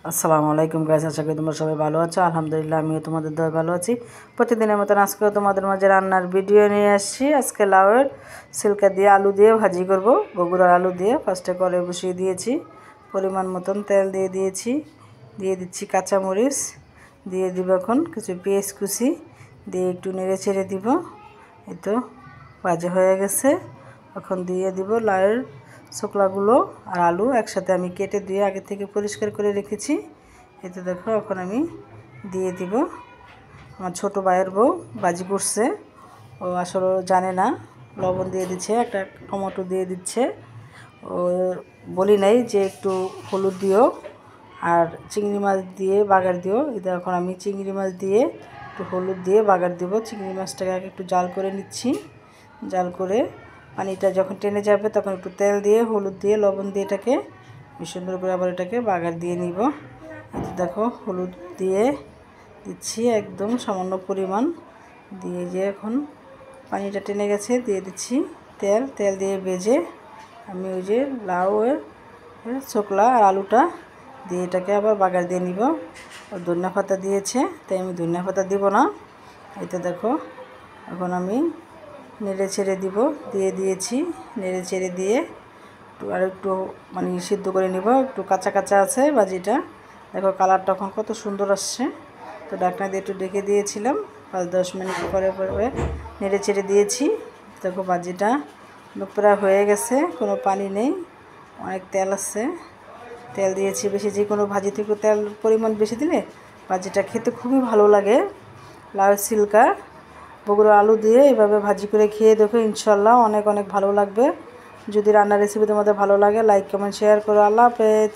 আসসালামু আলাইকুম গাইস, আশা করি তোমরা সবাই ভালো আছো। আলহামদুলিল্লাহ আমিও তোমাদের দয় ভালো আছি। প্রতিদিনের মতন আজকেও তোমাদের মাঝে রান্নার ভিডিও নিয়ে আসছি। আজকে লাউয়ের সিল্কা দিয়ে আলু দিয়ে ভাজি করব, বগুড়ার আলু দিয়ে। ফার্স্টে কড়াই বসিয়ে দিয়েছি, পরিমাণ মতন তেল দিয়ে দিয়েছি, দিয়ে দিচ্ছি কাঁচামরিচ, দিয়ে দিব এখন কিছু পেঁয়াজ কুচি, দিয়ে একটু নেড়ে ছেড়ে দিব। এই তো ভাজি হয়ে গেছে। এখন দিয়ে দিব লাউয়ের ছোকলাগুলো আর আলু একসাথে আমি কেটে দিয়ে আগে থেকে পরিষ্কার করে রেখেছি। এতে দেখো এখন আমি দিয়ে দিব। আমার ছোটো ভাইয়ের বউ ভাজি করছে, ও আসলে জানে না, লবণ দিয়ে দিচ্ছে, একটা টমেটো দিয়ে দিচ্ছে। ও বলি নাই যে একটু হলুদ দিও আর চিংড়ি মাছ দিয়ে বাগার দিও। এটা এখন আমি চিংড়ি মাছ দিয়ে একটু হলুদ দিয়ে বাগার দিব। চিংড়ি মাছটাকে আগে একটু জাল করে নিচ্ছি। জাল করে পানিটা যখন টেনে যাবে তখন একটু তেল দিয়ে হলুদ দিয়ে লবণ দিয়ে এটাকে সুন্দর করে আবার এটাকে বাগার দিয়ে নিব। দেখো হলুদ দিয়ে দিচ্ছি একদম সামান্য পরিমাণ দিয়ে, যে এখন পানিটা টেনে গেছে দিয়ে দিচ্ছি তেল দিয়ে ভেজে আমি ওই যে লাউয়ের ছোকলা আর আলুটা দিয়ে এটাকে আবার বাগার দিয়ে নিব। ধনিয়া পাতা দিয়েছে, তাই আমি ধনিয়া পাতা দিব না। এতে দেখো এখন আমি নেড়ে ছেড়ে দিব, দিয়ে দিয়েছি। নেড়ে ছেড়ে দিয়ে আর একটু মানে সিদ্ধ করে নিব, একটু কাঁচা কাঁচা আছে ভাজিটা। দেখো কালারটা এখন কত সুন্দর আসছে। তো ঢাকনা দিয়ে একটু ডেকে দিয়েছিলাম, 5-10 মিনিট পরে পরে নেড়ে ছেড়ে দিয়েছি। দেখো ভাজিটা প্রায় হয়ে গেছে, কোনো পানি নেই, অনেক তেল আছে। তেল দিয়েছি বেশি, যে কোনো ভাজি থেকে তেল পরিমাণ বেশি দিলে ভাজিটা খেতে খুবই ভালো লাগে। লাউ সিল্কা বগুড়া আলু দিয়ে এভাবে ভাজি করে খেয়ে দেখো, ইনশাল্লাহ অনেক অনেক ভালো লাগবে। যদি রান্নার রেসিপি তোমাদের ভালো লাগে লাইক কমেন্ট শেয়ার করো। আল্লাহ হাফেজ।